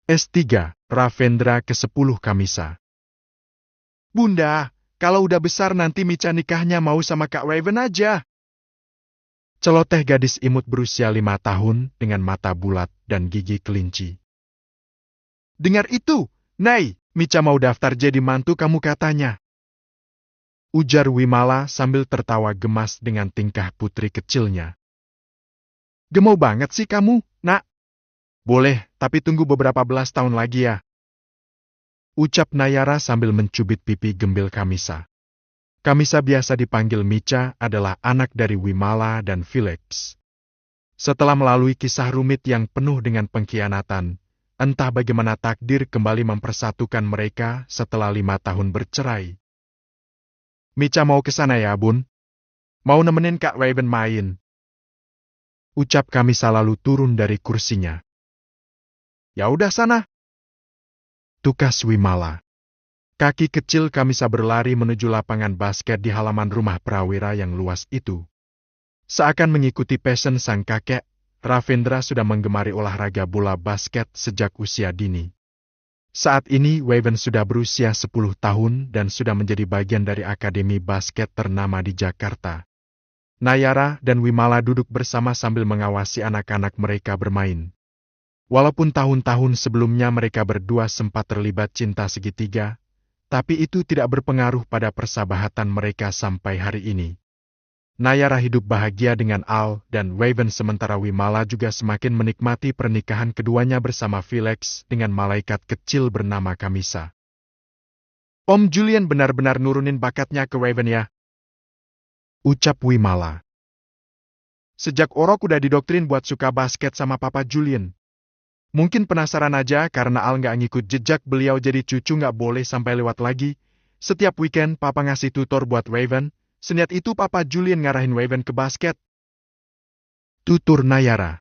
S3, Ravendra ke-10 Kamisa. Bunda, kalau udah besar nanti Mica nikahnya mau sama Kak Raven aja. Celoteh gadis imut berusia 5 tahun dengan mata bulat dan gigi kelinci. Dengar itu, Nay, Mica mau daftar jadi mantu kamu katanya. Ujar Wimala sambil tertawa gemas dengan tingkah putri kecilnya. Gemau banget sih kamu, Nak. Boleh, tapi tunggu beberapa belas tahun lagi ya. Ucap Nayara sambil mencubit pipi gembil Kamisa. Kamisa biasa dipanggil Mica adalah anak dari Wimala dan Felix. Setelah melalui kisah rumit yang penuh dengan pengkhianatan, entah bagaimana takdir kembali mempersatukan mereka setelah 5 tahun bercerai. Mica mau ke sana ya, Bun? Mau nemenin Kak Raven main? Ucap Kamisa lalu turun dari kursinya. Ya udah sana. Tukas Wimala. Kaki kecil Kamisa berlari menuju lapangan basket di halaman rumah Prawira yang luas itu. Seakan mengikuti passion sang kakek, Ravendra sudah menggemari olahraga bola basket sejak usia dini. Saat ini Raven sudah berusia 10 tahun dan sudah menjadi bagian dari akademi basket ternama di Jakarta. Nayara dan Wimala duduk bersama sambil mengawasi anak-anak mereka bermain. Walaupun tahun-tahun sebelumnya mereka berdua sempat terlibat cinta segitiga, tapi itu tidak berpengaruh pada persahabatan mereka sampai hari ini. Nayara hidup bahagia dengan Al dan Raven sementara Wimala juga semakin menikmati pernikahan keduanya bersama Felix dengan malaikat kecil bernama Kamisa. Om Julian benar-benar nurunin bakatnya ke Raven ya. Ucap Wimala. Sejak Orok udah didoktrin buat suka basket sama Papa Julian. Mungkin penasaran aja karena Al nggak ngikut jejak beliau jadi cucu nggak boleh sampai lewat lagi. Setiap weekend Papa ngasih tutor buat Raven, seniat itu Papa Julian ngarahin Raven ke basket. Tutur Nayara.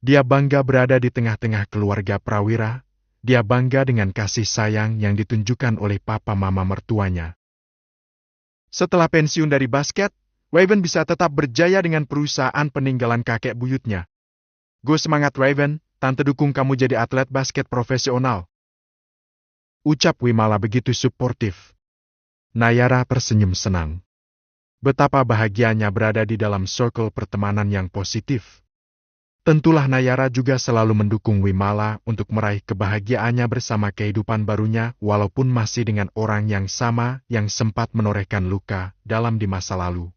Dia bangga berada di tengah-tengah keluarga Prawira, dia bangga dengan kasih sayang yang ditunjukkan oleh papa mama mertuanya. Setelah pensiun dari basket, Raven bisa tetap berjaya dengan perusahaan peninggalan kakek buyutnya. Go semangat Raven. Tante dukung kamu jadi atlet basket profesional. Ucap Wimala begitu suportif. Nayara tersenyum senang. Betapa bahagianya berada di dalam circle pertemanan yang positif. Tentulah Nayara juga selalu mendukung Wimala untuk meraih kebahagiaannya bersama kehidupan barunya walaupun masih dengan orang yang sama yang sempat menorehkan luka dalam di masa lalu.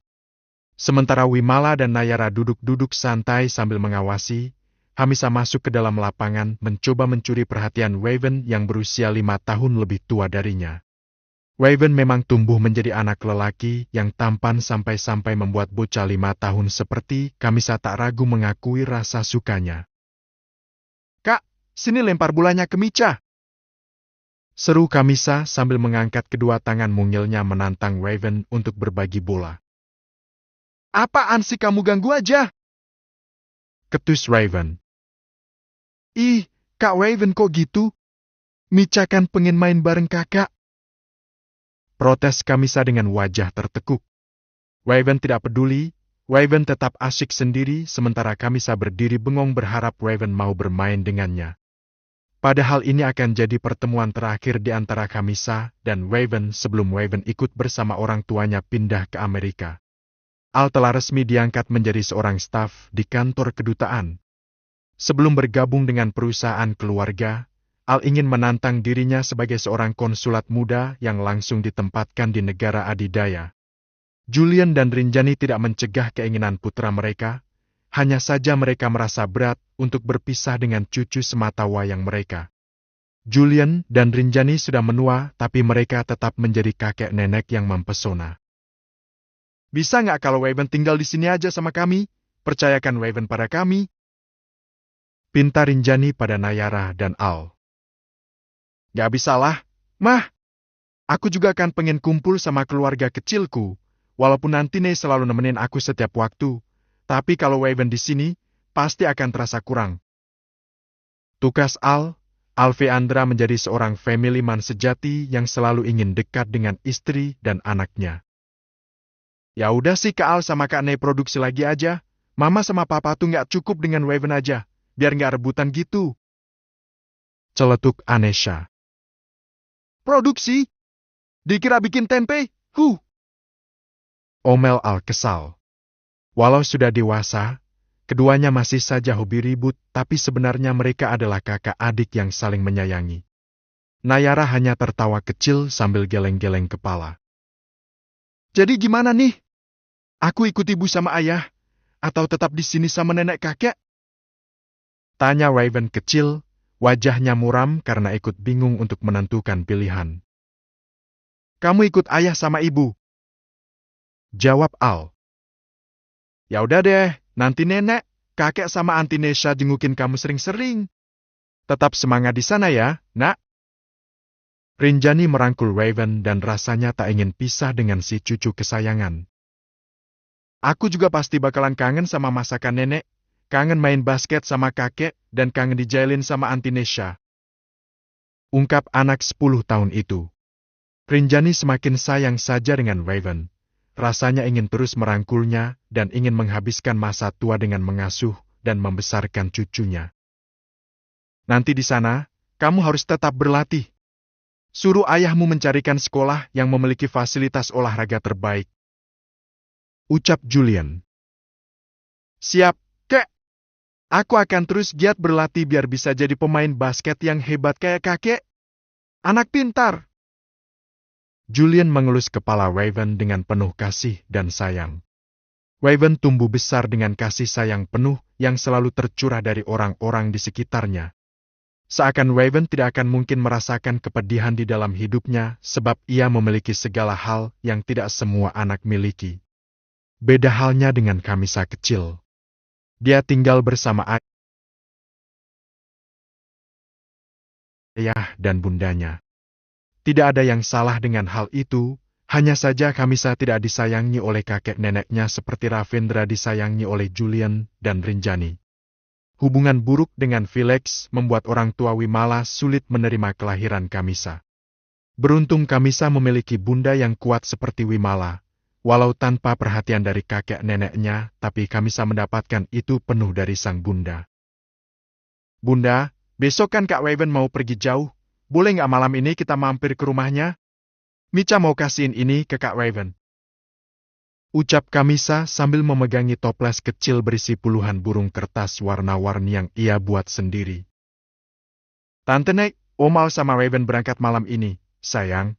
Sementara Wimala dan Nayara duduk-duduk santai sambil mengawasi, Kamisa masuk ke dalam lapangan mencoba mencuri perhatian Raven yang berusia 5 tahun lebih tua darinya. Raven memang tumbuh menjadi anak lelaki yang tampan sampai-sampai membuat bocah 5 tahun seperti Kamisa tak ragu mengakui rasa sukanya. Kak, sini lempar bolanya ke Mica. Seru Kamisa sambil mengangkat kedua tangan mungilnya menantang Raven untuk berbagi bola. Apaan sih kamu ganggu aja? Ketus Raven. Ih, Kak Raven kok gitu? Mica kan pengen main bareng kakak. Protes Kamisa dengan wajah tertekuk. Raven tidak peduli, Raven tetap asyik sendiri sementara Kamisa berdiri bengong berharap Raven mau bermain dengannya. Padahal ini akan jadi pertemuan terakhir di antara Kamisa dan Raven sebelum Raven ikut bersama orang tuanya pindah ke Amerika. Al telah resmi diangkat menjadi seorang staf di kantor kedutaan. Sebelum bergabung dengan perusahaan keluarga, Al ingin menantang dirinya sebagai seorang konsulat muda yang langsung ditempatkan di negara adidaya. Julian dan Rinjani tidak mencegah keinginan putra mereka, hanya saja mereka merasa berat untuk berpisah dengan cucu semata wayang mereka. Julian dan Rinjani sudah menua, tapi mereka tetap menjadi kakek nenek yang mempesona. Bisa nggak kalau Raven tinggal di sini aja sama kami? Percayakan Raven pada kami. Pinta Rinjani pada Nayara dan Al. Gak bisalah, Mah. Aku juga akan pengen kumpul sama keluarga kecilku, walaupun nanti Nek selalu nemenin aku setiap waktu. Tapi kalau Raven di sini, pasti akan terasa kurang. Tukas Al, Alveandra menjadi seorang family man sejati yang selalu ingin dekat dengan istri dan anaknya. Ya udah sih Kak Al sama Kak Nek produksi lagi aja. Mama sama Papa tuh nggak cukup dengan Raven aja. Biar nggak rebutan gitu. Celetuk Anesha. Produksi? Dikira bikin tempe? Omel Al kesal. Walau sudah dewasa, keduanya masih saja hobi ribut, tapi sebenarnya mereka adalah kakak adik yang saling menyayangi. Nayara hanya tertawa kecil sambil geleng-geleng kepala. Jadi gimana nih? Aku ikut ibu sama ayah, atau tetap di sini sama nenek kakek? Tanya Raven kecil, wajahnya muram karena ikut bingung untuk menentukan pilihan. Kamu ikut ayah sama ibu. Jawab Al. Ya udah deh, nanti nenek, kakek sama Aunty Nesha jengukin kamu sering-sering. Tetap semangat di sana ya, nak. Rinjani merangkul Raven dan rasanya tak ingin pisah dengan si cucu kesayangan. Aku juga pasti bakalan kangen sama masakan nenek, kangen main basket sama kakek, dan kangen dijailin sama Aunty Nesha. Ungkap anak 10 tahun itu. Rinjani semakin sayang saja dengan Raven. Rasanya ingin terus merangkulnya dan ingin menghabiskan masa tua dengan mengasuh dan membesarkan cucunya. Nanti di sana, kamu harus tetap berlatih. Suruh ayahmu mencarikan sekolah yang memiliki fasilitas olahraga terbaik. Ucap Julian. Siap, kek. Aku akan terus giat berlatih biar bisa jadi pemain basket yang hebat kayak kakek. Anak pintar. Julian mengelus kepala Raven dengan penuh kasih dan sayang. Raven tumbuh besar dengan kasih sayang penuh yang selalu tercurah dari orang-orang di sekitarnya. Seakan Raven tidak akan mungkin merasakan kepedihan di dalam hidupnya sebab ia memiliki segala hal yang tidak semua anak miliki. Beda halnya dengan Kamisa kecil. Dia tinggal bersama ayah dan bundanya. Tidak ada yang salah dengan hal itu, hanya saja Kamisa tidak disayangi oleh kakek neneknya seperti Ravendra disayangi oleh Julian dan Rinjani. Hubungan buruk dengan Felix membuat orang tua Wimala sulit menerima kelahiran Kamisa. Beruntung Kamisa memiliki bunda yang kuat seperti Wimala. Walau tanpa perhatian dari kakek neneknya, tapi Kamisa mendapatkan itu penuh dari sang bunda. Bunda, besok kan Kak Raven mau pergi jauh. Boleh nggak malam ini kita mampir ke rumahnya? Micha mau kasihin ini ke Kak Raven. Ucap Kamisa sambil memegangi toples kecil berisi puluhan burung kertas warna-warni yang ia buat sendiri. Tante Nek, Om Al sama Raven berangkat malam ini, sayang.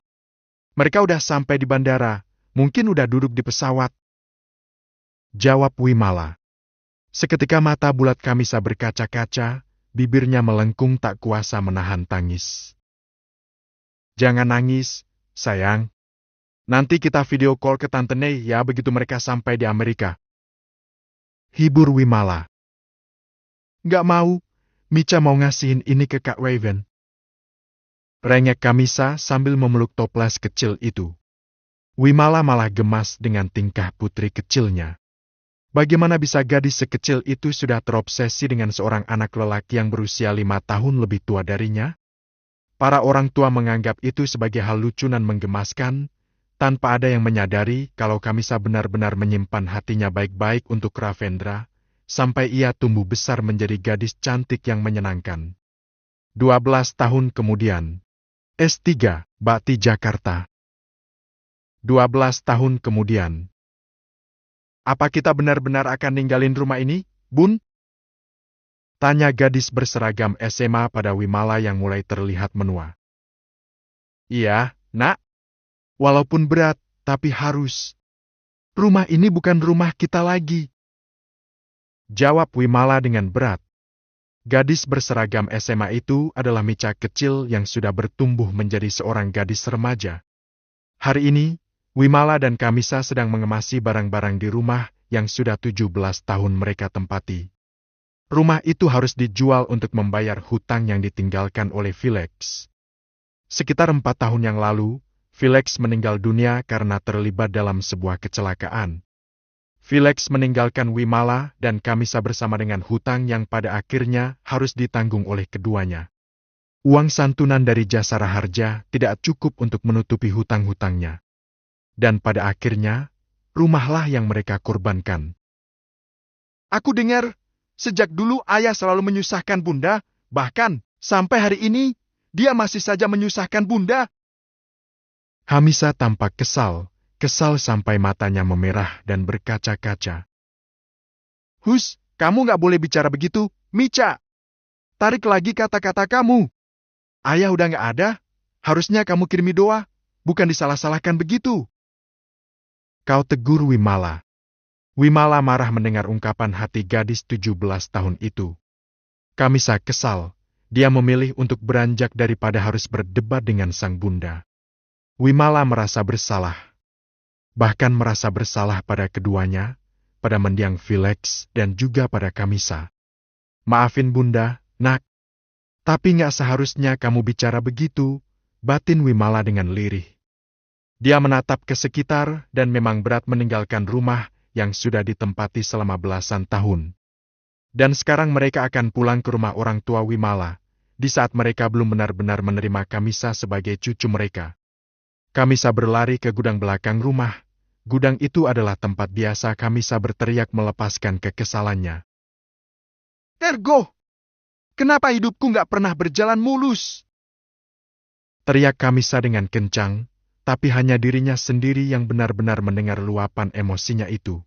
Mereka udah sampai di bandara, mungkin udah duduk di pesawat. Jawab Wimala. Seketika mata bulat Kamisa berkaca-kaca, bibirnya melengkung tak kuasa menahan tangis. Jangan nangis, sayang. Nanti kita video call ke Tante Nei ya begitu mereka sampai di Amerika. Hibur Wimala. Nggak mau, Micha mau ngasihin ini ke Kak Raven. Rengek Kamisa sambil memeluk toples kecil itu. Wimala malah gemas dengan tingkah putri kecilnya. Bagaimana bisa gadis sekecil itu sudah terobsesi dengan seorang anak lelaki yang berusia 5 tahun lebih tua darinya? Para orang tua menganggap itu sebagai hal lucu dan menggemaskan, tanpa ada yang menyadari kalau Kamisa benar-benar menyimpan hatinya baik-baik untuk Ravendra, sampai ia tumbuh besar menjadi gadis cantik yang menyenangkan. 12 tahun kemudian. S3, Bakti Jakarta. 12 tahun kemudian. Apa kita benar-benar akan ninggalin rumah ini, Bun? Tanya gadis berseragam SMA pada Wimala yang mulai terlihat menua. Iya, Nak. Walaupun berat, tapi harus. Rumah ini bukan rumah kita lagi. Jawab Wimala dengan berat. Gadis berseragam SMA itu adalah Micha kecil yang sudah bertumbuh menjadi seorang gadis remaja. Hari ini, Wimala dan Kamisa sedang mengemasi barang-barang di rumah yang sudah 17 tahun mereka tempati. Rumah itu harus dijual untuk membayar hutang yang ditinggalkan oleh Felix. Sekitar 4 tahun yang lalu, Felix meninggal dunia karena terlibat dalam sebuah kecelakaan. Felix meninggalkan Wimala dan Kamisa bersama dengan hutang yang pada akhirnya harus ditanggung oleh keduanya. Uang santunan dari jasa raharja tidak cukup untuk menutupi hutang-hutangnya. Dan pada akhirnya, rumahlah yang mereka korbankan. Aku dengar, sejak dulu ayah selalu menyusahkan bunda, bahkan Sampai hari ini, dia masih saja menyusahkan Bunda. Hamisa tampak kesal sampai matanya memerah dan berkaca-kaca. Hus, kamu nggak boleh bicara begitu, Mica. Tarik lagi kata-kata kamu. Ayah udah nggak ada, harusnya kamu kirimi doa, bukan disalah-salahkan begitu. Kau tegur Wimala. Wimala marah mendengar ungkapan hati gadis 17 tahun itu. Kamisa kesal, dia memilih untuk beranjak daripada harus berdebat dengan sang bunda. Wimala merasa bersalah. Bahkan merasa bersalah pada keduanya, pada mendiang Felix dan juga pada Kamisa. Maafin bunda, nak. Tapi nggak seharusnya kamu bicara begitu, batin Wimala dengan lirih. Dia menatap ke sekitar dan memang berat meninggalkan rumah yang sudah ditempati selama belasan tahun. Dan sekarang mereka akan pulang ke rumah orang tua Wimala, di saat mereka belum benar-benar menerima Kamisa sebagai cucu mereka. Kamisa berlari ke gudang belakang rumah. Gudang itu adalah tempat biasa Kamisa berteriak melepaskan kekesalannya. Ergo! Kenapa hidupku nggak pernah berjalan mulus? Teriak Kamisa dengan kencang, tapi hanya dirinya sendiri yang benar-benar mendengar luapan emosinya itu.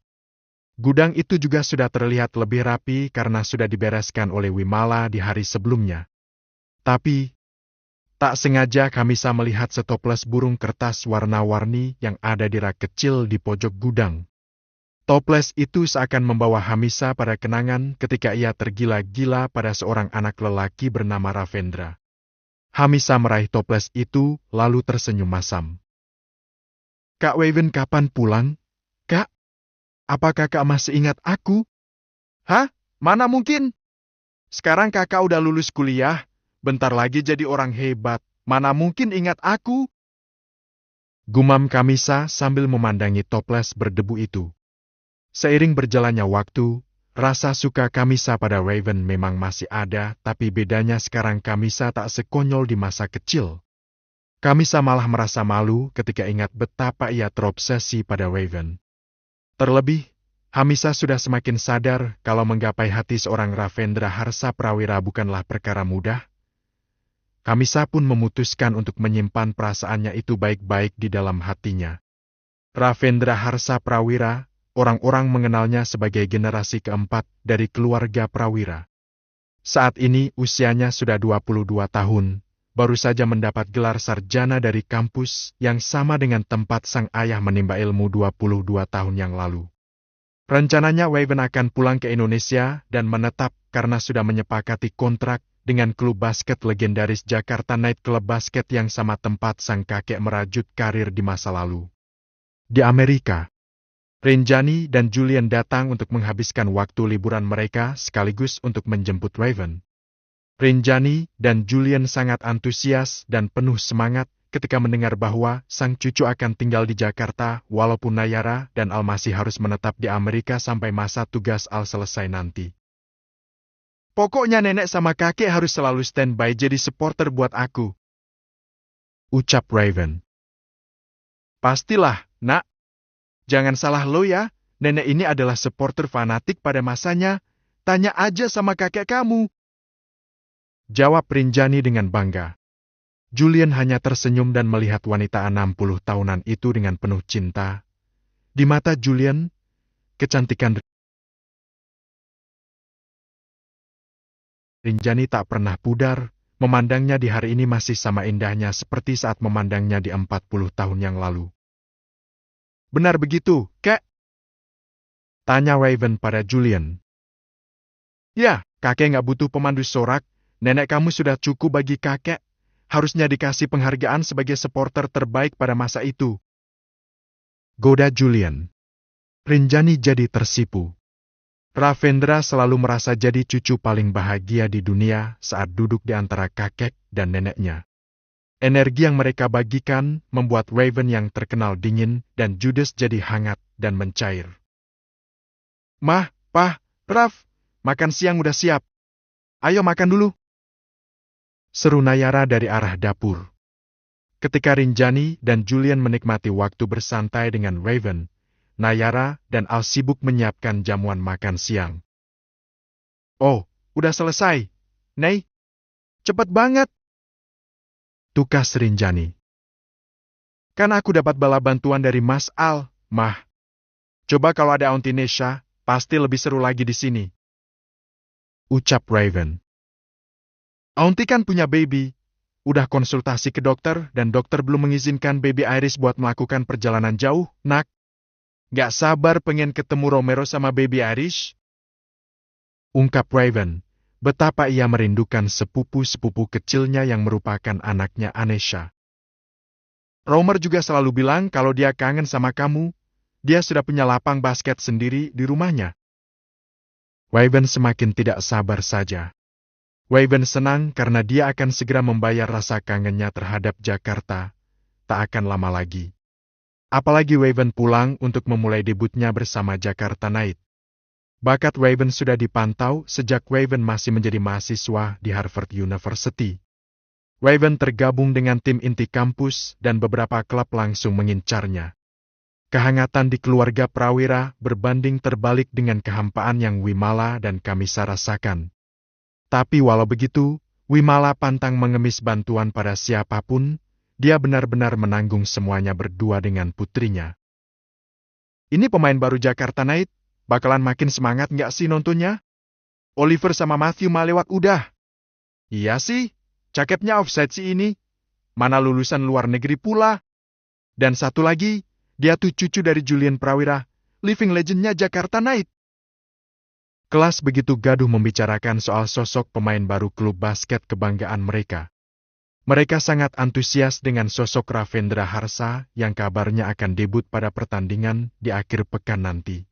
Gudang itu juga sudah terlihat lebih rapi karena sudah dibereskan oleh Wimala di hari sebelumnya. Tapi, tak sengaja Kamisa melihat setoples burung kertas warna-warni yang ada di rak kecil di pojok gudang. Toples itu seakan membawa Hamisa pada kenangan ketika ia tergila-gila pada seorang anak lelaki bernama Ravendra. Hamisa meraih toples itu lalu tersenyum masam. Kak Waven kapan pulang? Kak? Apakah Kak masih ingat aku? Hah? Mana mungkin? Sekarang kakak udah lulus kuliah, bentar lagi jadi orang hebat, mana mungkin ingat aku? Gumam Kamisa sambil memandangi toples berdebu itu. Seiring berjalannya waktu, rasa suka Kamisa pada Raven memang masih ada, tapi bedanya sekarang Kamisa tak sekonyol di masa kecil. Kamisa malah merasa malu ketika ingat betapa ia terobsesi pada Raven. Terlebih, Hamisa sudah semakin sadar kalau menggapai hati seorang Ravendra Harsa Prawira bukanlah perkara mudah. Kamisa pun memutuskan untuk menyimpan perasaannya itu baik-baik di dalam hatinya. Ravendra Harsa Prawira, orang-orang mengenalnya sebagai generasi keempat dari keluarga Prawira. Saat ini usianya sudah 22 tahun, baru saja mendapat gelar sarjana dari kampus yang sama dengan tempat sang ayah menimba ilmu 22 tahun yang lalu. Rencananya Waven akan pulang ke Indonesia dan menetap karena sudah menyepakati kontrak dengan klub basket legendaris Jakarta Night Club Basket yang sama tempat sang kakek merajut karir di masa lalu. Di Amerika, Rinjani dan Julian datang untuk menghabiskan waktu liburan mereka sekaligus untuk menjemput Raven. Rinjani dan Julian sangat antusias dan penuh semangat ketika mendengar bahwa sang cucu akan tinggal di Jakarta walaupun Nayara dan Al masih harus menetap di Amerika sampai masa tugas Al selesai nanti. Pokoknya nenek sama kakek harus selalu standby jadi supporter buat aku, ucap Raven. Pastilah, nak. Jangan salah lo ya, nenek ini adalah supporter fanatik pada masanya. Tanya aja sama kakek kamu, jawab Rinjani dengan bangga. Julian hanya tersenyum dan melihat wanita 60 tahunan itu dengan penuh cinta. Di mata Julian, kecantikan Rinjani tak pernah pudar, memandangnya di hari ini masih sama indahnya seperti saat memandangnya di 40 tahun yang lalu. Benar begitu, Kak? Tanya Raven pada Julian. Ya, kakek nggak butuh pemandu sorak, nenek kamu sudah cukup bagi kakek. Harusnya dikasih penghargaan sebagai supporter terbaik pada masa itu, goda Julian. Rinjani jadi tersipu. Ravendra selalu merasa jadi cucu paling bahagia di dunia saat duduk di antara kakek dan neneknya. Energi yang mereka bagikan membuat Raven yang terkenal dingin dan judes jadi hangat dan mencair. Mah, Pah, Rav, makan siang udah siap. Ayo makan dulu, seru Nayara dari arah dapur. Ketika Rinjani dan Julian menikmati waktu bersantai dengan Raven, Nayara dan Al sibuk menyiapkan jamuan makan siang. Oh, udah selesai, Nei. Cepet banget. Tukas Rinjani. Kan aku dapat bala bantuan dari Mas Al, Mah. Coba kalau ada Auntie Nesha, pasti lebih seru lagi di sini. Ucap Raven. Auntie kan punya baby. Udah konsultasi ke dokter dan dokter belum mengizinkan baby Iris buat melakukan perjalanan jauh, nak. Gak sabar pengen ketemu Romero sama baby Iris. Ungkap Raven, betapa ia merindukan sepupu-sepupu kecilnya yang merupakan anaknya Anesha. Romer juga selalu bilang kalau dia kangen sama kamu. Dia sudah punya lapang basket sendiri di rumahnya. Raven semakin tidak sabar saja. Raven senang karena dia akan segera membayar rasa kangennya terhadap Jakarta. Tak akan lama lagi. Apalagi Raven pulang untuk memulai debutnya bersama Jakarta Knight. Bakat Raven sudah dipantau sejak Raven masih menjadi mahasiswa di Harvard University. Raven tergabung dengan tim inti kampus dan beberapa klub langsung mengincarnya. Kehangatan di keluarga Prawira berbanding terbalik dengan kehampaan yang Wimala dan Kamisa rasakan. Tapi walau begitu, Wimala pantang mengemis bantuan pada siapapun, dia benar-benar menanggung semuanya berdua dengan putrinya. Ini pemain baru Jakarta Knight, bakalan makin semangat nggak sih nontonnya? Oliver sama Matthew malewak udah. Iya sih. Cakepnya offside si ini. Mana lulusan luar negeri pula. Dan satu lagi, dia tuh cucu dari Julian Prawira, living legendnya Jakarta Knight. Kelas begitu gaduh membicarakan soal sosok pemain baru klub basket kebanggaan mereka. Mereka sangat antusias dengan sosok Ravendra Harsa yang kabarnya akan debut pada pertandingan di akhir pekan nanti.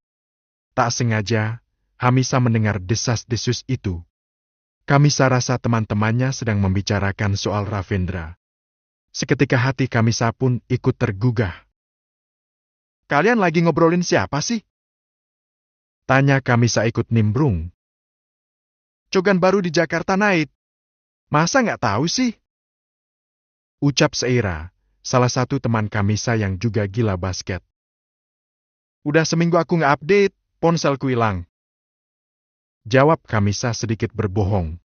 Tak sengaja, Hamisa mendengar desas-desus itu. Kamisa rasa teman-temannya sedang membicarakan soal Ravendra. Seketika hati Kamisa pun ikut tergugah. Kalian lagi ngobrolin siapa sih? Tanya Kamisa ikut nimbrung. Cogan baru di Jakarta Knight. Masa nggak tahu sih? Ucap Seira, salah satu teman Kamisa yang juga gila basket. Udah seminggu aku nggak update, ponselku hilang. Jawab Kamisa sedikit berbohong.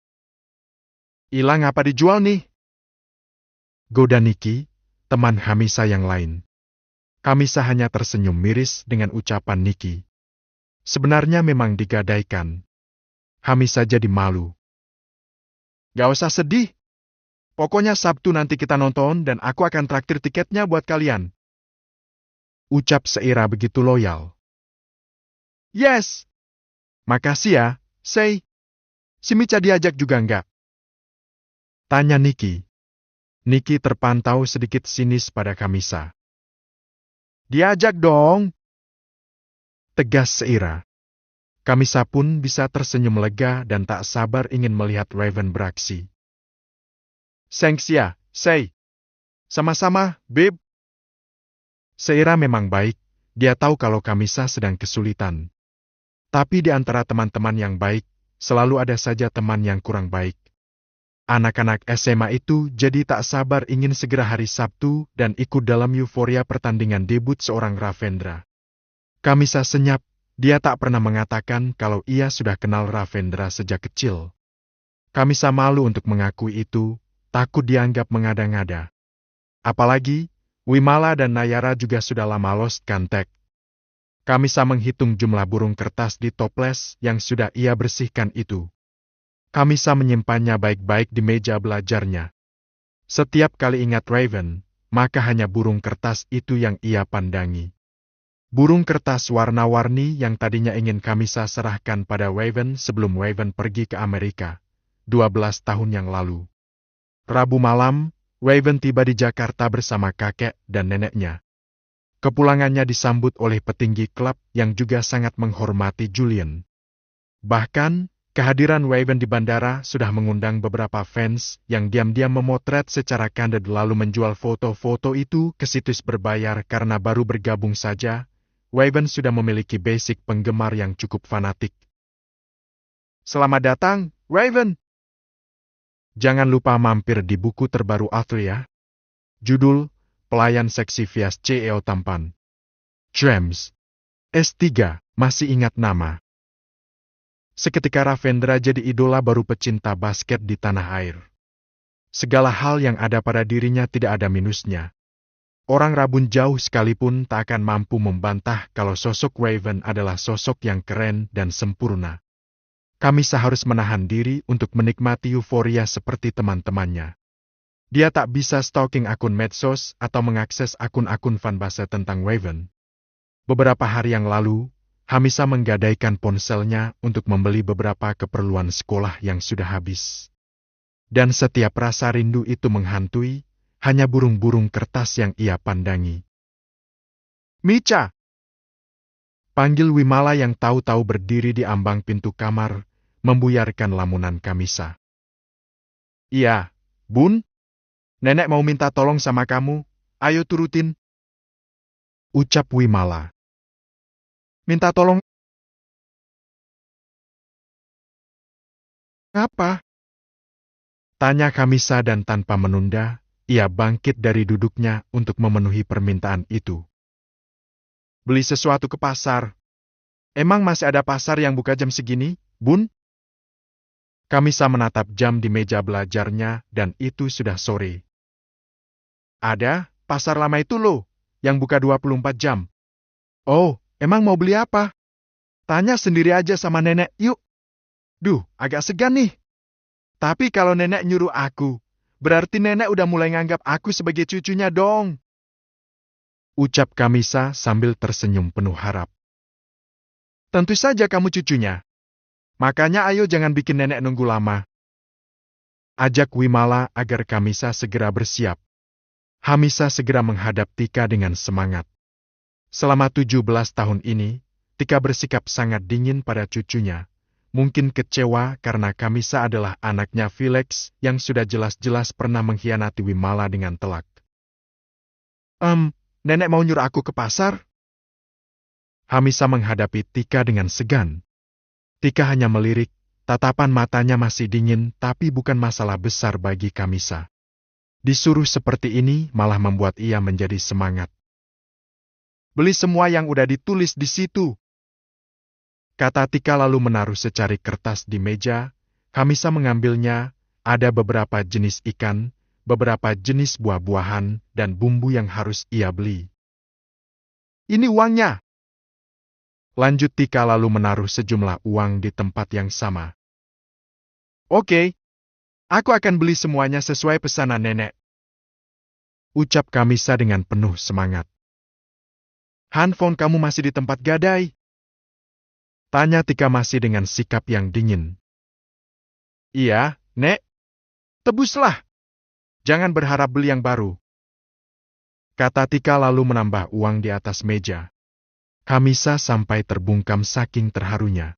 Hilang apa dijual nih? Goda Niki, teman Hamisa yang lain. Kamisa hanya tersenyum miris dengan ucapan Niki. Sebenarnya memang digadaikan. Hamisa jadi malu. Gak usah sedih. Pokoknya Sabtu nanti kita nonton dan aku akan traktir tiketnya buat kalian. Ucap Seira begitu loyal. Yes! Makasih ya. Say, si Mica diajak juga enggak? Tanya Niki. Niki terpantau sedikit sinis pada Kamisa. Diajak dong. Tegas Seira. Kamisa pun bisa tersenyum lega dan tak sabar ingin melihat Raven beraksi. Thanks ya, Say. Sama-sama, Beb. Seira memang baik, dia tahu kalau Kamisa sedang kesulitan. Tapi di antara teman-teman yang baik, selalu ada saja teman yang kurang baik. Anak-anak SMA itu jadi tak sabar ingin segera hari Sabtu dan ikut dalam euforia pertandingan debut seorang Ravendra. Kamisa senyap, dia tak pernah mengatakan kalau ia sudah kenal Ravendra sejak kecil. Kamisa malu untuk mengakui itu, takut dianggap mengada-ngada. Apalagi, Wimala dan Nayara juga sudah lama lost contact. Kamisa menghitung jumlah burung kertas di toples yang sudah ia bersihkan itu. Kamisa menyimpannya baik-baik di meja belajarnya. Setiap kali ingat Raven, maka hanya burung kertas itu yang ia pandangi. Burung kertas warna-warni yang tadinya ingin Kamisa serahkan pada Raven sebelum Raven pergi ke Amerika, 12 tahun yang lalu. Rabu malam, Raven tiba di Jakarta bersama kakek dan neneknya. Kepulangannya disambut oleh petinggi klub yang juga sangat menghormati Julian. Bahkan, kehadiran Raven di bandara sudah mengundang beberapa fans yang diam-diam memotret secara candid lalu menjual foto-foto itu ke situs berbayar karena baru bergabung saja. Raven sudah memiliki basic penggemar yang cukup fanatik. Selamat datang, Raven! Jangan lupa mampir di buku terbaru Arthur ya. Judul, Pelayan Seksi Vias CEO Tampan. James. S3, masih ingat nama. Seketika Ravendra jadi idola baru pecinta basket di tanah air. Segala hal yang ada pada dirinya tidak ada minusnya. Orang rabun jauh sekalipun tak akan mampu membantah kalau sosok Raven adalah sosok yang keren dan sempurna. Kamisa harus menahan diri untuk menikmati euforia seperti teman-temannya. Dia tak bisa stalking akun medsos atau mengakses akun-akun fanbase tentang Raven. Beberapa hari yang lalu, Hamisa menggadaikan ponselnya untuk membeli beberapa keperluan sekolah yang sudah habis. Dan setiap rasa rindu itu menghantui, hanya burung-burung kertas yang ia pandangi. "Micha!" Panggil Wimala yang tahu-tahu berdiri di ambang pintu kamar, membuyarkan lamunan Kamisa. "Iya, Bun. Nenek mau minta tolong sama kamu, ayo turutin," ucap Wimala. "Minta tolong apa?" Tanya Kamisa dan tanpa menunda, ia bangkit dari duduknya untuk memenuhi permintaan itu. "Beli sesuatu ke pasar. Emang masih ada pasar yang buka jam segini, Bun?" Kamisa menatap jam di meja belajarnya dan itu sudah sore. "Ada, pasar lama itu loh, yang buka 24 jam. Oh, emang mau beli apa? Tanya sendiri aja sama nenek, yuk." "Duh, agak segan nih. Tapi kalau nenek nyuruh aku, berarti nenek udah mulai nganggap aku sebagai cucunya dong," ucap Kamisa sambil tersenyum penuh harap. "Tentu saja kamu cucunya. Makanya ayo jangan bikin nenek nunggu lama," ajak Wimala agar Kamisa segera bersiap. Hamisa segera menghadap Tika dengan semangat. Selama 17 tahun ini, Tika bersikap sangat dingin pada cucunya. Mungkin kecewa karena Kamisa adalah anaknya Felix yang sudah jelas-jelas pernah mengkhianati Wimala dengan telak. Nenek mau nyuruh aku ke pasar?" Hamisa menghadapi Tika dengan segan. Tika hanya melirik, tatapan matanya masih dingin tapi bukan masalah besar bagi Kamisa. Disuruh seperti ini malah membuat ia menjadi semangat. "Beli semua yang udah ditulis di situ," kata Tika lalu menaruh secari kertas di meja. Kamisa mengambilnya, ada beberapa jenis ikan, beberapa jenis buah-buahan, dan bumbu yang harus ia beli. "Ini uangnya," lanjut Tika lalu menaruh sejumlah uang di tempat yang sama. "Oke, aku akan beli semuanya sesuai pesanan nenek," ucap Kamisa dengan penuh semangat. "Handphone kamu masih di tempat gadai?" tanya Tika masih dengan sikap yang dingin. "Iya, Nek. Tebuslah. Jangan berharap beli yang baru," kata Tika lalu menambah uang di atas meja. Kamisa sampai terbungkam saking terharunya.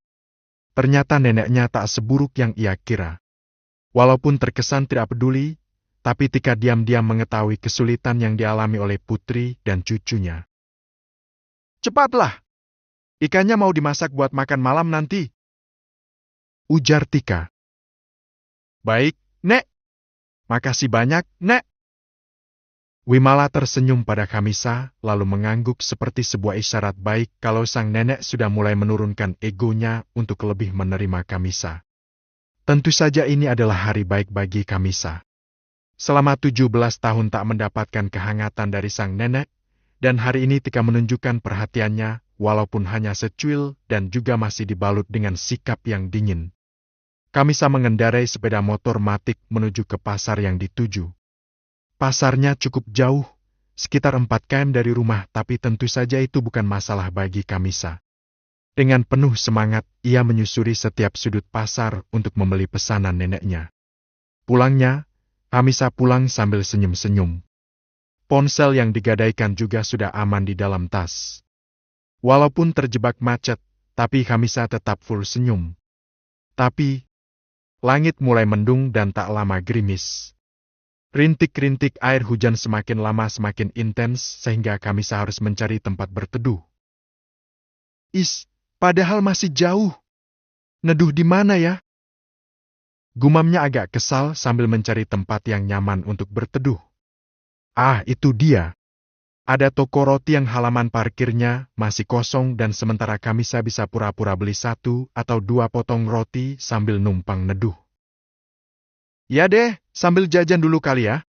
Ternyata neneknya tak seburuk yang ia kira. Walaupun terkesan tidak peduli, tapi Tika diam-diam mengetahui kesulitan yang dialami oleh putri dan cucunya. "Cepatlah. Ikannya mau dimasak buat makan malam nanti," ujar Tika. "Baik, Nek. Makasih banyak, Nek." Wimala tersenyum pada Kamisa, lalu mengangguk seperti sebuah isyarat baik kalau sang nenek sudah mulai menurunkan egonya untuk lebih menerima Kamisa. Tentu saja ini adalah hari baik bagi Kamisa. Selama 17 tahun tak mendapatkan kehangatan dari sang nenek, dan hari ini Tika menunjukkan perhatiannya, walaupun hanya secuil dan juga masih dibalut dengan sikap yang dingin. Kamisa mengendarai sepeda motor matic menuju ke pasar yang dituju. Pasarnya cukup jauh, sekitar 4 km dari rumah, tapi tentu saja itu bukan masalah bagi Kamisa. Dengan penuh semangat, ia menyusuri setiap sudut pasar untuk membeli pesanan neneknya. Pulangnya, Kamisa pulang sambil senyum-senyum. Ponsel yang digadaikan juga sudah aman di dalam tas. Walaupun terjebak macet, tapi Kamisa tetap full senyum. Tapi, langit mulai mendung dan tak lama gerimis. Rintik-rintik air hujan semakin lama semakin intens sehingga Kamisa harus mencari tempat berteduh. Padahal masih jauh. Neduh di mana ya? Gumamnya agak kesal sambil mencari tempat yang nyaman untuk berteduh. Ah, itu dia. Ada toko roti yang halaman parkirnya masih kosong dan sementara Kamisa bisa pura-pura beli 1 atau 2 potong roti sambil numpang neduh. Ya deh, sambil jajan dulu kali ya.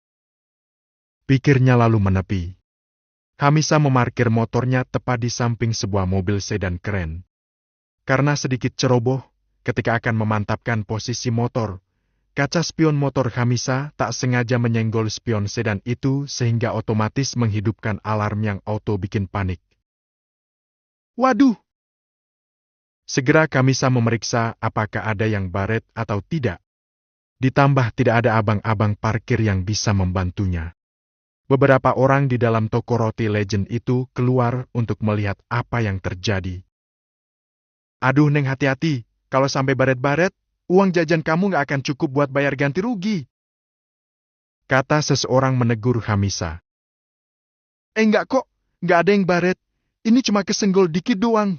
Pikirnya lalu menepi. Hamisa memarkir motornya tepat di samping sebuah mobil sedan keren. Karena sedikit ceroboh, ketika akan memantapkan posisi motor, kaca spion motor Hamisa tak sengaja menyenggol spion sedan itu sehingga otomatis menghidupkan alarm yang auto bikin panik. Waduh! Segera Hamisa memeriksa apakah ada yang baret atau tidak. Ditambah tidak ada abang-abang parkir yang bisa membantunya. Beberapa orang di dalam toko roti legend itu keluar untuk melihat apa yang terjadi. Aduh Neng, hati-hati, kalau sampai baret-baret, uang jajan kamu nggak akan cukup buat bayar ganti rugi. Kata seseorang menegur Hamisa. Enggak kok, nggak ada yang baret, ini cuma kesenggol dikit doang.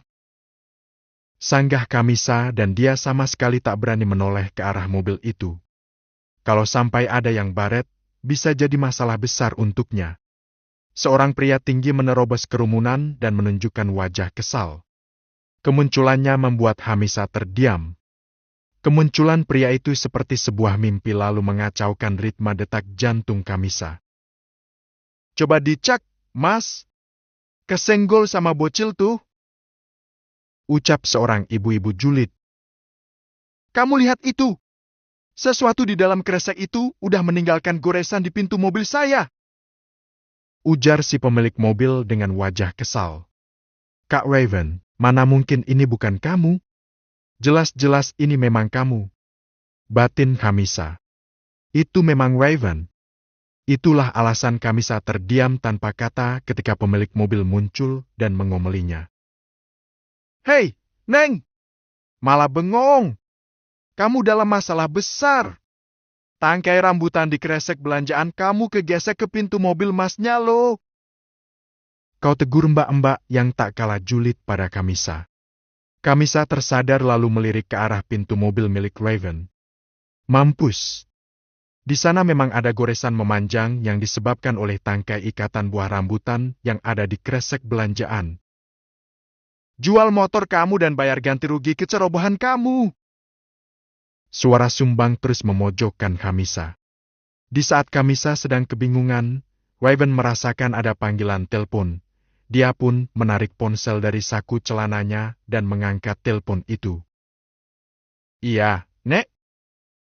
Sanggah Hamisa dan dia sama sekali tak berani menoleh ke arah mobil itu. Kalau sampai ada yang baret, bisa jadi masalah besar untuknya. Seorang pria tinggi menerobos kerumunan dan menunjukkan wajah kesal. Kemunculannya membuat Hamisa terdiam. Kemunculan pria itu seperti sebuah mimpi lalu mengacaukan ritme detak jantung Hamisa. Coba dicek, Mas. Kesenggol sama bocil tuh. Ucap seorang ibu-ibu julid. Kamu lihat itu. Sesuatu di dalam kresek itu udah meninggalkan goresan di pintu mobil saya. Ujar si pemilik mobil dengan wajah kesal. Kak Raven, mana mungkin ini bukan kamu? Jelas-jelas ini memang kamu. Batin Hamisa. Itu memang Raven. Itulah alasan Hamisa terdiam tanpa kata ketika pemilik mobil muncul dan mengomelinya. Hei, Neng! Malah bengong! Kamu dalam masalah besar. Tangkai rambutan di kresek belanjaan kamu kegesek ke pintu mobil Masnya loh. Kau tegur mbak-mbak yang tak kalah julid pada Hamisa. Hamisa tersadar lalu melirik ke arah pintu mobil milik Raven. Mampus. Di sana memang ada goresan memanjang yang disebabkan oleh tangkai ikatan buah rambutan yang ada di kresek belanjaan. Jual motor kamu dan bayar ganti rugi kecerobohan kamu. Suara sumbang terus memojokkan Hamisa. Di saat Hamisa sedang kebingungan, Raven merasakan ada panggilan telepon. Dia pun menarik ponsel dari saku celananya dan mengangkat telepon itu. Iya, Nek.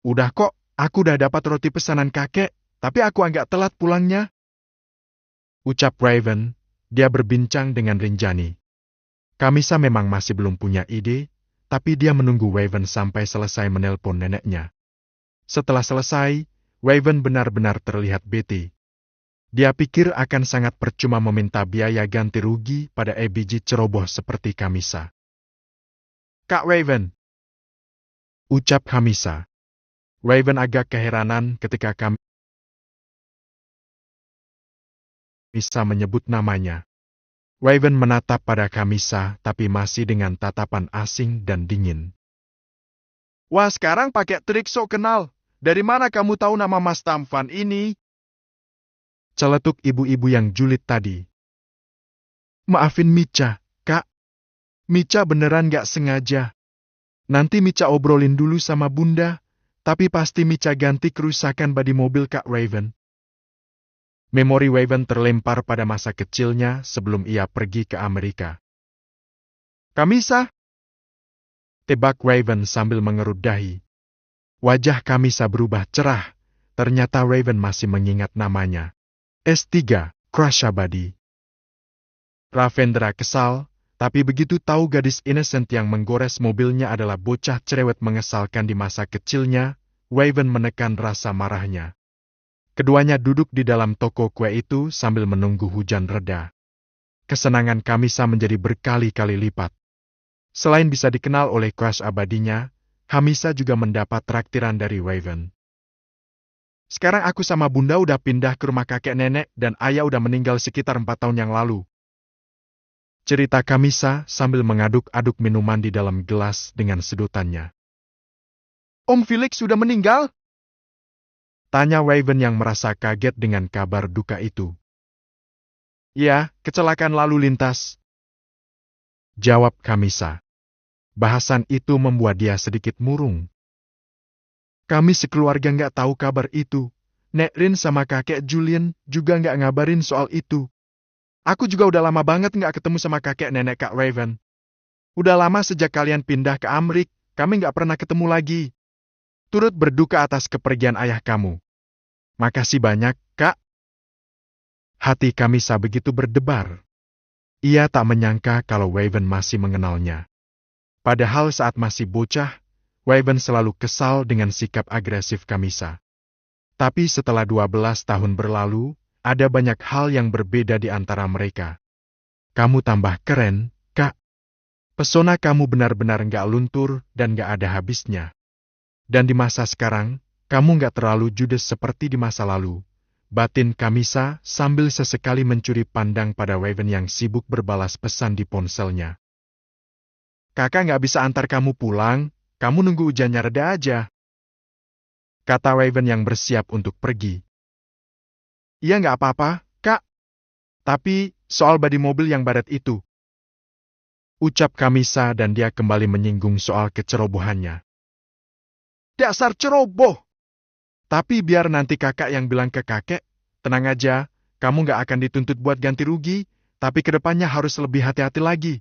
Udah kok, aku udah dapat roti pesanan kakek, tapi aku agak telat pulangnya. Ucap Raven, dia berbincang dengan Rinjani. Hamisa memang masih belum punya ide, tapi dia menunggu Raven sampai selesai menelpon neneknya. Setelah selesai, Raven benar-benar terlihat bete. Dia pikir akan sangat percuma meminta biaya ganti rugi pada biji ceroboh seperti Hamisa. Kak Raven, ucap Hamisa. Raven agak keheranan ketika Hamisa menyebut namanya. Raven menatap pada Hamisa tapi masih dengan tatapan asing dan dingin. Wah, sekarang pakai trik sok kenal. Dari mana kamu tahu nama Mas Tampan ini? Celetuk ibu-ibu yang julid tadi. Maafin Mica, Kak. Mica beneran gak sengaja. Nanti Mica obrolin dulu sama Bunda, tapi pasti Mica ganti kerusakan bodi mobil Kak Raven. Memori Raven terlempar pada masa kecilnya sebelum ia pergi ke Amerika. Hamisa? Tebak Raven sambil mengerut dahi. Wajah Hamisa berubah cerah. Ternyata Raven masih mengingat namanya. S3, crush abadi. Ravendra kesal, tapi begitu tahu gadis innocent yang menggores mobilnya adalah bocah cerewet mengesalkan di masa kecilnya, Raven menekan rasa marahnya. Keduanya duduk di dalam toko kue itu sambil menunggu hujan reda. Kesenangan Hamisa menjadi berkali-kali lipat. Selain bisa dikenal oleh crush abadinya, Hamisa juga mendapat traktiran dari Raven. Sekarang aku sama Bunda udah pindah ke rumah kakek nenek dan ayah udah meninggal sekitar 4 tahun yang lalu. Cerita Hamisa sambil mengaduk-aduk minuman di dalam gelas dengan sedutannya. Om Felix sudah meninggal? Tanya Raven yang merasa kaget dengan kabar duka itu. Ya, kecelakaan lalu lintas. Jawab Hamisa. Bahasan itu membuat dia sedikit murung. Kami sekeluarga nggak tahu kabar itu. Nek Rin sama kakek Julian juga nggak ngabarin soal itu. Aku juga udah lama banget nggak ketemu sama kakek nenek Kak Raven. Udah lama sejak kalian pindah ke Amrik, kami nggak pernah ketemu lagi. Turut berduka atas kepergian ayah kamu. Makasih banyak, Kak. Hati Kamisa begitu berdebar. Ia tak menyangka kalau Raven masih mengenalnya. Padahal saat masih bocah, Raven selalu kesal dengan sikap agresif Kamisa. Tapi setelah 12 tahun berlalu, ada banyak hal yang berbeda di antara mereka. Kamu tambah keren, Kak. Pesona kamu benar-benar nggak luntur dan nggak ada habisnya. Dan di masa sekarang, kamu nggak terlalu judes seperti di masa lalu. Batin Kamisa sambil sesekali mencuri pandang pada Raven yang sibuk berbalas pesan di ponselnya. Kakak nggak bisa antar kamu pulang, kamu nunggu hujannya reda aja. Kata Raven yang bersiap untuk pergi. Iya nggak apa-apa, Kak. Tapi, soal badi mobil yang baret itu. Ucap Kamisa dan dia kembali menyinggung soal kecerobohannya. Dasar ceroboh! Tapi biar nanti kakak yang bilang ke kakek, tenang aja, kamu nggak akan dituntut buat ganti rugi, tapi kedepannya harus lebih hati-hati lagi.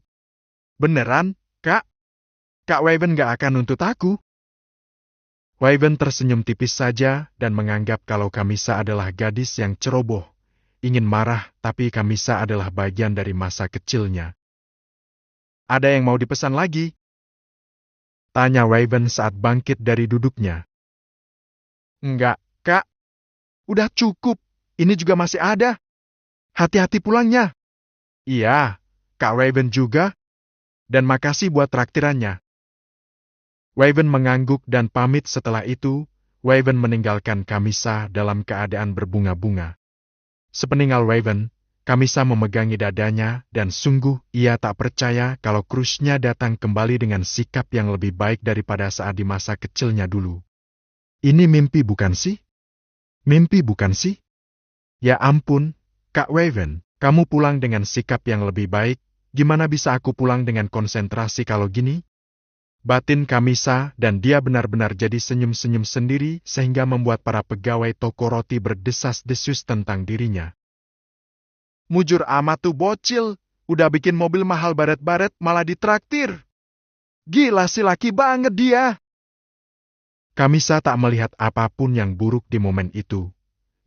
Beneran, Kak? Kak Raven nggak akan nuntut aku. Raven tersenyum tipis saja dan menganggap kalau Kamisa adalah gadis yang ceroboh, ingin marah tapi Kamisa adalah bagian dari masa kecilnya. Ada yang mau dipesan lagi? Tanya Raven saat bangkit dari duduknya. Enggak, Kak. Udah cukup, ini juga masih ada. Hati-hati pulangnya. Iya, Kak Raven juga. Dan makasih buat traktirannya. Raven mengangguk dan pamit. Setelah itu, Raven meninggalkan Kamisa dalam keadaan berbunga-bunga. Sepeninggal Raven, Kamisa memegangi dadanya dan sungguh ia tak percaya kalau Krusnya datang kembali dengan sikap yang lebih baik daripada saat di masa kecilnya dulu. Ini mimpi bukan sih? Mimpi bukan sih? Ya ampun, Kak Raven, kamu pulang dengan sikap yang lebih baik, gimana bisa aku pulang dengan konsentrasi kalau gini? Batin Kamisa dan dia benar-benar jadi senyum-senyum sendiri sehingga membuat para pegawai toko roti berdesas-desus tentang dirinya. Mujur amat tuh bocil, udah bikin mobil mahal baret-baret malah ditraktir. Gila si laki banget dia. Kamisa tak melihat apapun yang buruk di momen itu.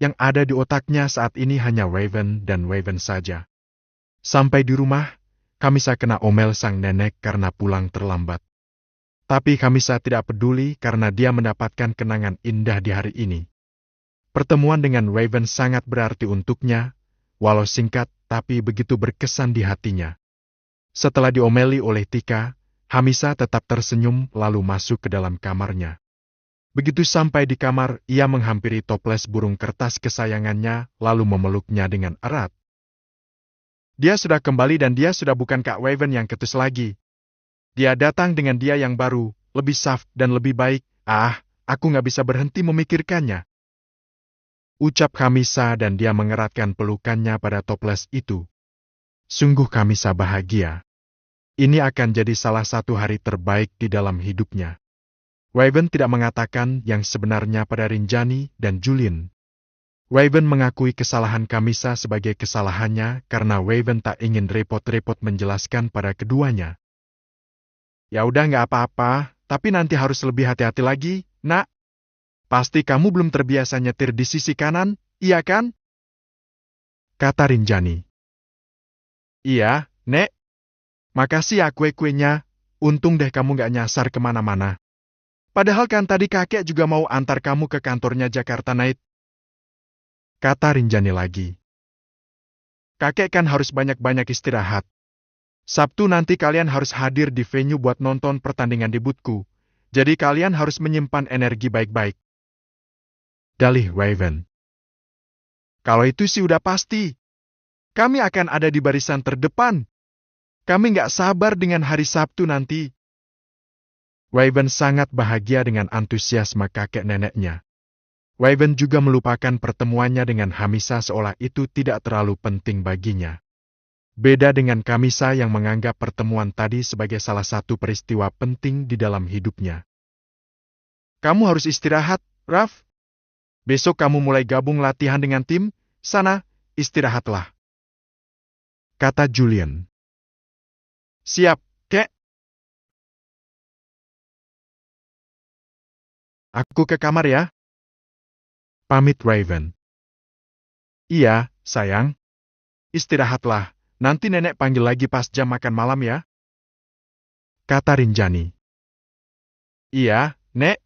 Yang ada di otaknya saat ini hanya Raven dan Raven saja. Sampai di rumah, Kamisa kena omel sang nenek karena pulang terlambat. Tapi Kamisa tidak peduli karena dia mendapatkan kenangan indah di hari ini. Pertemuan dengan Raven sangat berarti untuknya, walau singkat tapi begitu berkesan di hatinya. Setelah diomeli oleh Tika, Kamisa tetap tersenyum lalu masuk ke dalam kamarnya. Begitu sampai di kamar, ia menghampiri toples burung kertas kesayangannya lalu memeluknya dengan erat. Dia sudah kembali dan dia sudah bukan Kak Raven yang ketus lagi. Dia datang dengan dia yang baru, lebih soft dan lebih baik. Aku nggak bisa berhenti memikirkannya. Ucap Kamisa dan dia mengeratkan pelukannya pada toples itu. Sungguh Kamisa bahagia. Ini akan jadi salah satu hari terbaik di dalam hidupnya. Raven tidak mengatakan yang sebenarnya pada Rinjani dan Julian. Raven mengakui kesalahan Kamisa sebagai kesalahannya karena Raven tak ingin repot-repot menjelaskan pada keduanya. Ya udah nggak apa-apa, tapi nanti harus lebih hati-hati lagi, Nak. Pasti kamu belum terbiasa nyetir di sisi kanan, iya kan? Kata Rinjani. Iya, Nek. Makasih ya kue-kuenya, untung deh kamu nggak nyasar kemana-mana. Padahal kan tadi kakek juga mau antar kamu ke kantornya Jakarta Night. Kata Rinjani lagi. Kakek kan harus banyak-banyak istirahat. Sabtu nanti kalian harus hadir di venue buat nonton pertandingan debutku. Jadi kalian harus menyimpan energi baik-baik. Dalih Raven. Kalau itu sih udah pasti. Kami akan ada di barisan terdepan. Kami nggak sabar dengan hari Sabtu nanti. Raven sangat bahagia dengan antusiasme kakek neneknya. Raven juga melupakan pertemuannya dengan Kamisa seolah itu tidak terlalu penting baginya. Beda dengan Kamisa yang menganggap pertemuan tadi sebagai salah satu peristiwa penting di dalam hidupnya. Kamu harus istirahat, Raf. Besok kamu mulai gabung latihan dengan tim. Sana, istirahatlah, kata Julian. Siap, Kek. Aku ke kamar ya. Pamit Raven. Iya, sayang. Istirahatlah, nanti nenek panggil lagi pas jam makan malam ya. Kata Rinjani. Iya, Nek.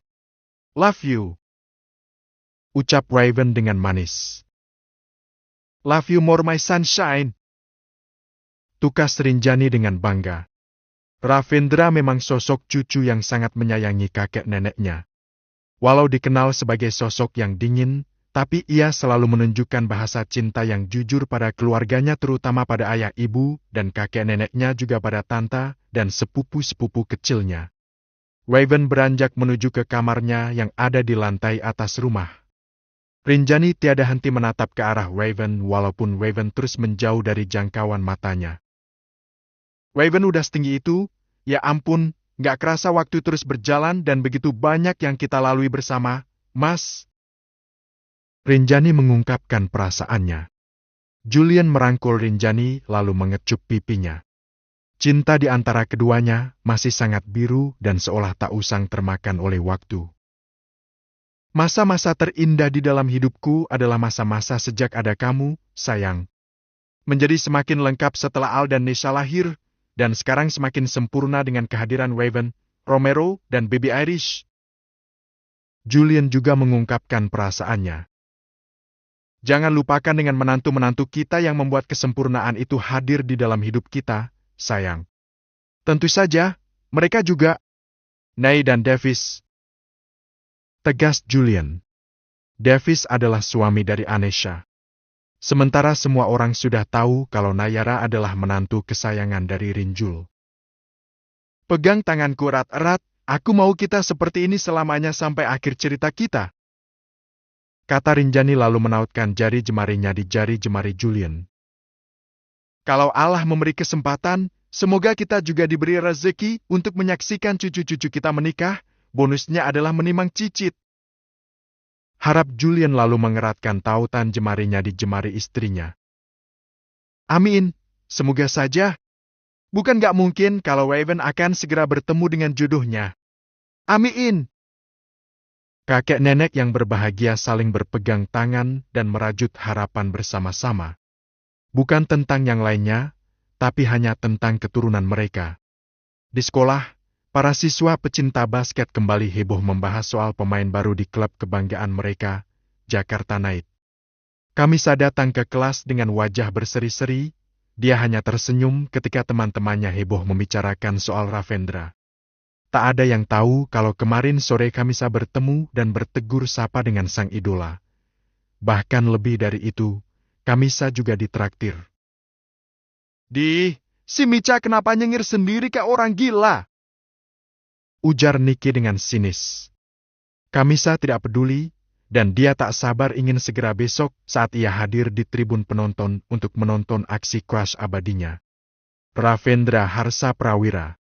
Love you. Ucap Raven dengan manis. Love you more my sunshine. Tukas Rinjani dengan bangga. Ravendra memang sosok cucu yang sangat menyayangi kakek neneknya. Walau dikenal sebagai sosok yang dingin, tapi ia selalu menunjukkan bahasa cinta yang jujur pada keluarganya terutama pada ayah ibu dan kakek neneknya juga pada tante dan sepupu-sepupu kecilnya. Raven beranjak menuju ke kamarnya yang ada di lantai atas rumah. Rinjani tiada henti menatap ke arah Raven walaupun Raven terus menjauh dari jangkauan matanya. Raven udah setinggi itu, ya ampun, gak kerasa waktu terus berjalan dan begitu banyak yang kita lalui bersama, Mas. Rinjani mengungkapkan perasaannya. Julian merangkul Rinjani lalu mengecup pipinya. Cinta di antara keduanya masih sangat biru dan seolah tak usang termakan oleh waktu. Masa-masa terindah di dalam hidupku adalah masa-masa sejak ada kamu, sayang. Menjadi semakin lengkap setelah Al dan Nisha lahir, dan sekarang semakin sempurna dengan kehadiran Raven, Romero, dan Baby Irish. Julian juga mengungkapkan perasaannya. Jangan lupakan dengan menantu-menantu kita yang membuat kesempurnaan itu hadir di dalam hidup kita, sayang. Tentu saja, mereka juga. Nay dan Davis. Tegas Julian. Davis adalah suami dari Anesha. Sementara semua orang sudah tahu kalau Nayara adalah menantu kesayangan dari Rinjul. Pegang tanganku erat-erat, aku mau kita seperti ini selamanya sampai akhir cerita kita. Kata Rinjani lalu menautkan jari jemarinya di jari jemari Julian. Kalau Allah memberi kesempatan, semoga kita juga diberi rezeki untuk menyaksikan cucu-cucu kita menikah. Bonusnya adalah menimang cicit. Harap Julian lalu mengeratkan tautan jemarinya di jemari istrinya. Amin, semoga saja. Bukan gak mungkin kalau Raven akan segera bertemu dengan jodohnya. Amin. Kakek nenek yang berbahagia saling berpegang tangan dan merajut harapan bersama-sama. Bukan tentang yang lainnya, tapi hanya tentang keturunan mereka. Di sekolah, para siswa pecinta basket kembali heboh membahas soal pemain baru di klub kebanggaan mereka, Jakarta Knight. Kamisa datang ke kelas dengan wajah berseri-seri, dia hanya tersenyum ketika teman-temannya heboh membicarakan soal Ravendra. Tak ada yang tahu kalau kemarin sore Kamisa bertemu dan bertegur sapa dengan sang idola. Bahkan lebih dari itu, Kamisa juga ditraktir. Si Micha kenapa nyengir sendiri kayak orang gila? Ujar Niki dengan sinis. Kamisa tidak peduli, dan dia tak sabar ingin segera besok saat ia hadir di tribun penonton untuk menonton aksi crush abadinya. Ravendra Harsa Prawira.